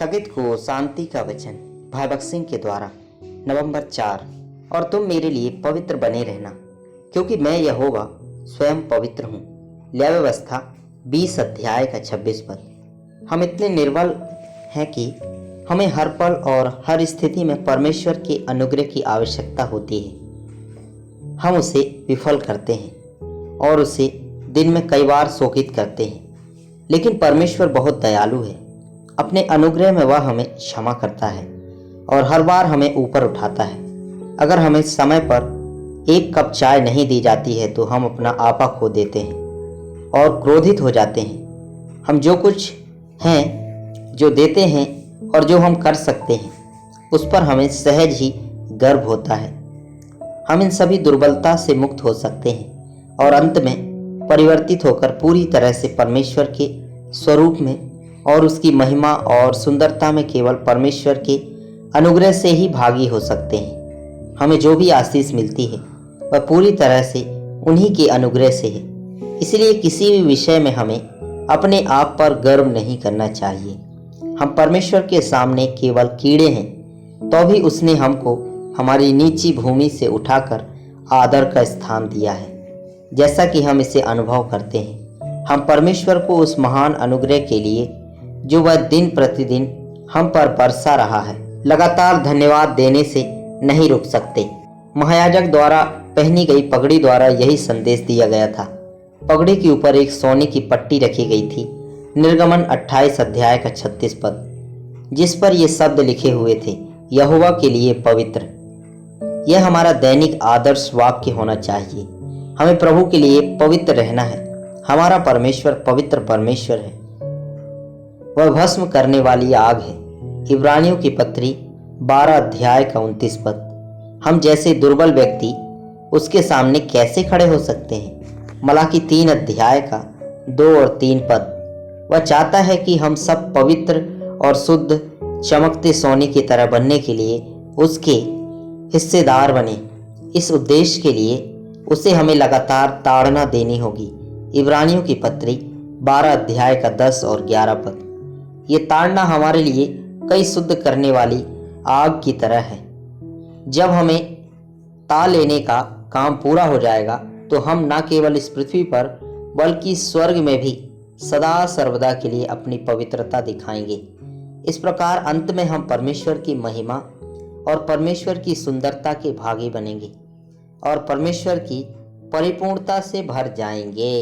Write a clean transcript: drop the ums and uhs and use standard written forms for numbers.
स्थगित को शांति का वचन भाई भगत सिंह के द्वारा नवंबर 4। और तुम मेरे लिए पवित्र बने रहना, क्योंकि मैं यहोवा स्वयं पवित्र हूँ। लय व्यवस्था 20 अध्याय का 26 पद। हम इतने निर्बल हैं कि हमें हर पल और हर स्थिति में परमेश्वर के अनुग्रह की आवश्यकता होती है। हम उसे विफल करते हैं और उसे दिन में कई बार शोकित करते हैं, लेकिन परमेश्वर बहुत दयालु है। अपने अनुग्रह में वह हमें क्षमा करता है और हर बार हमें ऊपर उठाता है। अगर हमें समय पर एक कप चाय नहीं दी जाती है तो हम अपना आपा खो देते हैं और क्रोधित हो जाते हैं। हम जो कुछ हैं, जो देते हैं और जो हम कर सकते हैं, उस पर हमें सहज ही गर्व होता है। हम इन सभी दुर्बलता से मुक्त हो सकते हैं और अंत में परिवर्तित होकर पूरी तरह से परमेश्वर के स्वरूप में और उसकी महिमा और सुंदरता में केवल परमेश्वर के अनुग्रह से ही भागी हो सकते हैं। हमें जो भी आशीष मिलती है वह पूरी तरह से उन्हीं के अनुग्रह से है। इसलिए किसी भी विषय में हमें अपने आप पर गर्व नहीं करना चाहिए। हम परमेश्वर के सामने केवल कीड़े हैं, तो भी उसने हमको हमारी नीची भूमि से उठाकर आदर का स्थान दिया है, जैसा कि हम इसे अनुभव करते हैं। हम परमेश्वर को उस महान अनुग्रह के लिए जो वह दिन प्रतिदिन हम पर बरसा रहा है, लगातार धन्यवाद देने से नहीं रुक सकते। महायाजक द्वारा पहनी गई पगड़ी द्वारा यही संदेश दिया गया था। पगड़ी के ऊपर एक सोने की पट्टी रखी गई थी, निर्गमन 28 अध्याय का 36 पद, जिस पर ये शब्द लिखे हुए थे, यहोवा के लिए पवित्र। यह हमारा दैनिक आदर्श वाक्य होना चाहिए। हमें प्रभु के लिए पवित्र रहना है। हमारा परमेश्वर पवित्र परमेश्वर है। वह भस्म करने वाली आग है। इब्रानियों की पत्री 12 अध्याय का 29 पद। हम जैसे दुर्बल व्यक्ति उसके सामने कैसे खड़े हो सकते हैं? मलाकी 3 अध्याय का 2 और 3 पद। वह चाहता है कि हम सब पवित्र और शुद्ध चमकते सोने की तरह बनने के लिए उसके हिस्सेदार बने। इस उद्देश्य के लिए उसे हमें लगातार ताड़ना देनी होगी। इब्रानियों की पत्री 12 अध्याय का 10 और 11 पद। ये ताड़ना हमारे लिए कई शुद्ध करने वाली आग की तरह है। जब हमें ता लेने का काम पूरा हो जाएगा तो हम न केवल इस पृथ्वी पर बल्कि स्वर्ग में भी सदा सर्वदा के लिए अपनी पवित्रता दिखाएंगे। इस प्रकार अंत में हम परमेश्वर की महिमा और परमेश्वर की सुंदरता के भागी बनेंगे और परमेश्वर की परिपूर्णता से भर जाएंगे।